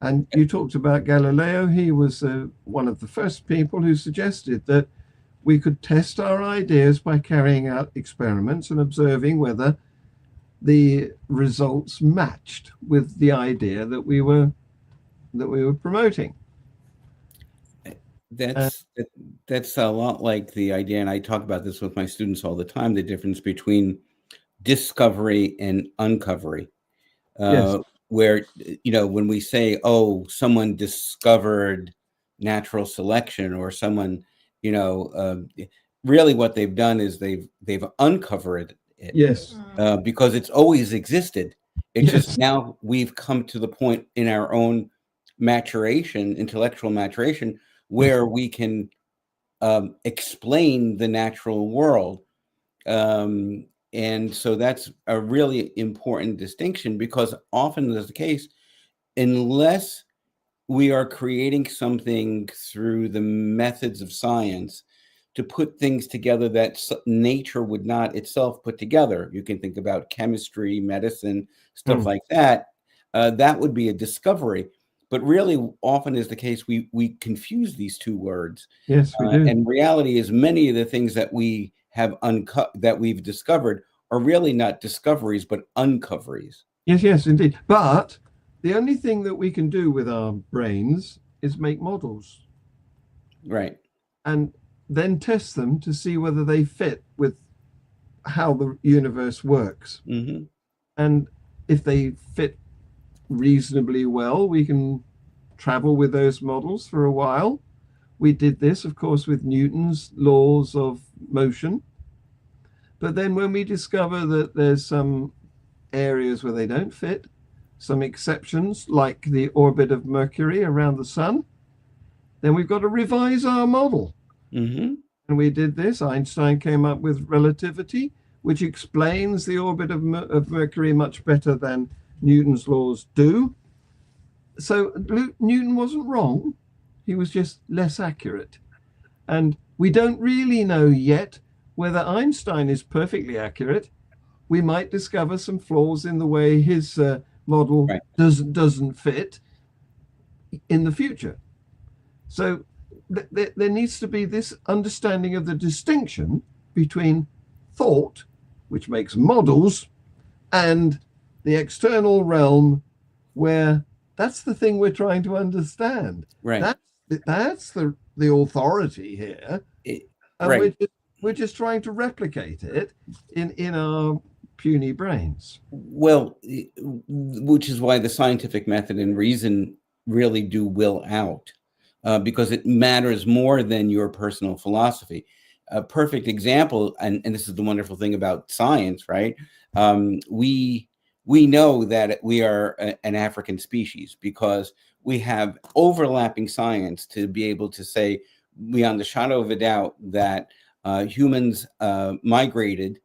And you talked about Galileo. He was one of the first people who suggested that we could test our ideas by carrying out experiments and observing whether the results matched with the idea that we were promoting. That's a lot like the idea, and I talk about this with my students all the time, the difference between discovery and uncovery. Yes. Where, when we say, oh, someone discovered natural selection, or someone, really what they've done is they've uncovered it. Yes. Because it's always existed. It's Yes. just now we've come to the point in our own maturation, intellectual maturation, where we can explain the natural world. And so that's a really important distinction, because often is the case, unless we are creating something through the methods of science to put things together that nature would not itself put together. You can think about chemistry, medicine, stuff like that. That would be a discovery. But really, often is the case, we confuse these two words. Yes, we do. And reality is, many of the things that we have that we've discovered are really not discoveries, but uncoveries. Yes, indeed. But the only thing that we can do with our brains is make models. Right. And then test them to see whether they fit with how the universe works. Mm-hmm. And if they fit reasonably well, we can travel with those models for a while. We did this, of course, with Newton's laws of motion. But then when we discover that there's some areas where they don't fit, some exceptions, like the orbit of Mercury around the sun, then we've got to revise our model. Mm-hmm. And we did this. Einstein came up with relativity, which explains the orbit of Mercury much better than Newton's laws do. So Newton wasn't wrong. He was just less accurate. And we don't really know yet whether Einstein is perfectly accurate. We might discover some flaws in the way his model doesn't fit in the future. So there needs to be this understanding of the distinction between thought, which makes models, and the external realm, where that's the thing we're trying to understand. Right. That's the authority here. And we're just trying to replicate it in our puny brains. Well, which is why the scientific method and reason really do will out, because it matters more than your personal philosophy. A perfect example, and this is the wonderful thing about science, right? We know that we are an African species because we have overlapping science to be able to say beyond the shadow of a doubt that humans migrated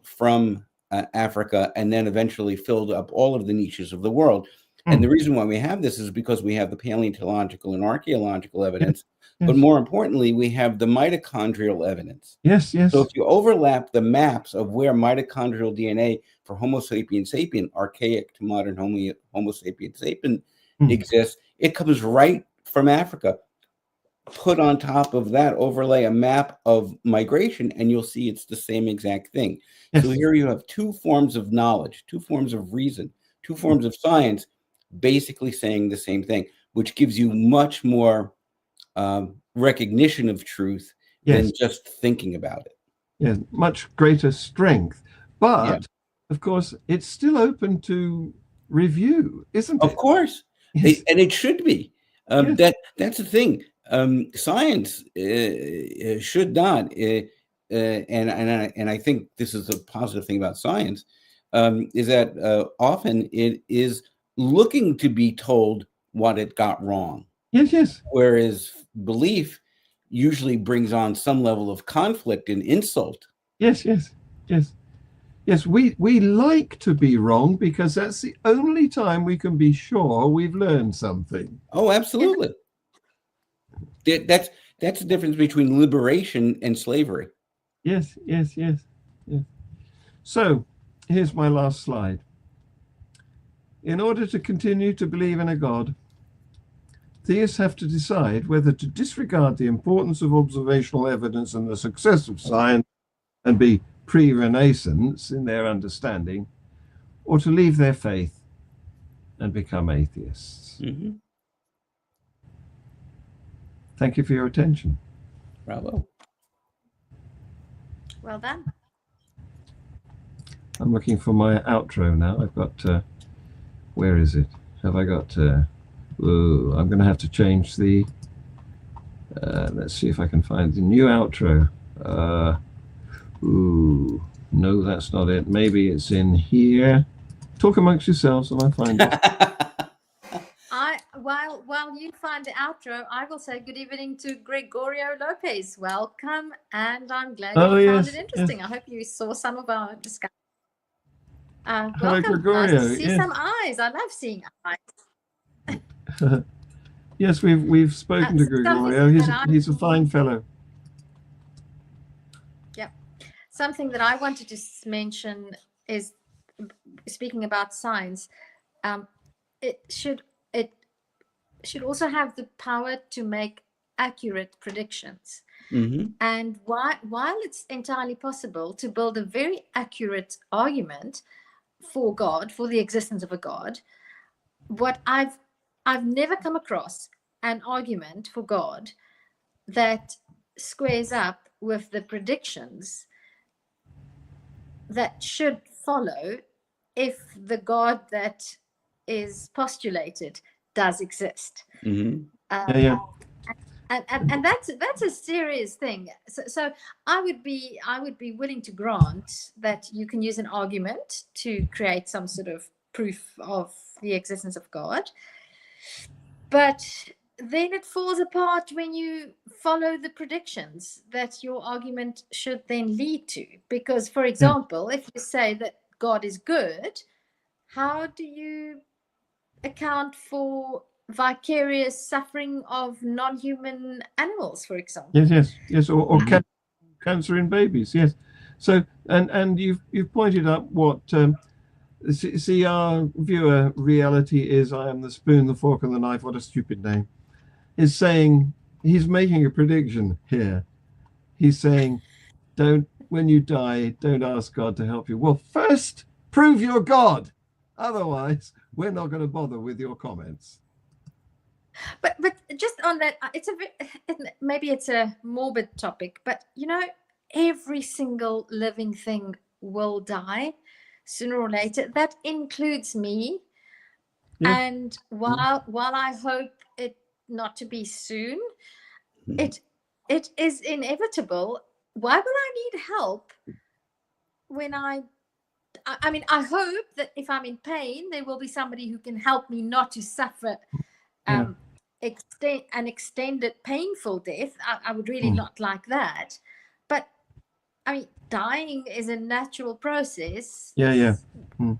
from Africa and then eventually filled up all of the niches of the world. And the reason why we have this is because we have the paleontological and archaeological evidence, but more importantly, we have the mitochondrial evidence. Yes, yes. So if you overlap the maps of where mitochondrial DNA for Homo sapiens sapien, archaic to modern Homo sapiens sapien, exists, it comes right from Africa. Put on top of that, overlay a map of migration, and you'll see it's the same exact thing. Yes. So here you have two forms of knowledge, two forms of reason, two forms of science, basically saying the same thing, which gives you much more recognition of truth than just thinking about it. Yeah, much greater strength. But of course, it's still open to review, isn't it? Of course, Yes. and it should be. That's the thing. Science should not, and I think this is a positive thing about science, is that often it is looking to be told what it got wrong. Yes, yes. Whereas belief usually brings on some level of conflict and insult. Yes, yes, yes. Yes, we like to be wrong because that's the only time we can be sure we've learned something. Oh, absolutely. That's the difference between liberation and slavery. Yes, yes, yes, yes. So here's my last slide. In order to continue to believe in a God, theists have to decide whether to disregard the importance of observational evidence and the success of science and be pre-Renaissance in their understanding, or to leave their faith and become atheists. Thank you for your attention. Bravo. Well done. I'm looking for my outro now. I've got, where is it? Have I got, ooh, I'm going to have to change the, let's see if I can find the new outro. Ooh, no, that's not it. Maybe it's in here. Talk amongst yourselves and I'll find it. While you find the outro, I will say good evening to Gregorio Lopez. Welcome, and I'm glad you found it interesting. I hope you saw some of our discussion. Welcome. Gregorio. Nice to see some eyes. I love seeing eyes. Yes, we've spoken to Gregorio. He's a fine fellow. Yep. Something that I wanted to mention is, speaking about science, it should also have the power to make accurate predictions. And while it's entirely possible to build a very accurate argument for God, for the existence of a God, what I've never come across an argument for God that squares up with the predictions that should follow if the God that is postulated does exist. And that's a serious thing. So I would be willing to grant that you can use an argument to create some sort of proof of the existence of God, but then it falls apart when you follow the predictions that your argument should then lead to. Because, for example, if you say that God is good, how do you account for vicarious suffering of non-human animals, for example? Yes, or cancer in babies. Yes. So and you've pointed up what see our viewer reality is. I am the spoon, the fork, and the knife. What a stupid name! Is saying he's making a prediction here. He's saying, when you die, don't ask God to help you. Well, first prove you're God. Otherwise, we're not going to bother with your comments. But just on that, maybe it's a morbid topic, but every single living thing will die sooner or later. That includes me. Yeah. And while I hope it not to be soon, it is inevitable. Why would I need help when I mean, I hope that if I'm in pain, there will be somebody who can help me not to suffer an extended painful death. I would really not like that. But I mean, dying is a natural process. Yeah. I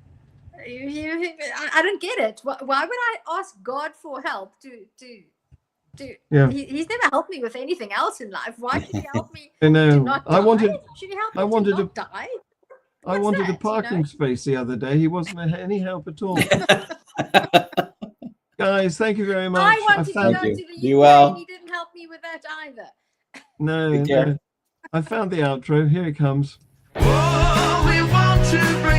don't get it. Why would I ask God for help Yeah. He's never helped me with anything else in life. Why should he help me I know. to not die? Should he help me to not die? I wanted a parking space the other day. He wasn't any help at all. Guys, thank you very much. I wanted to go to the UK well. and he didn't help me with that either. No. I found the outro. Here it comes. Oh, we want to bring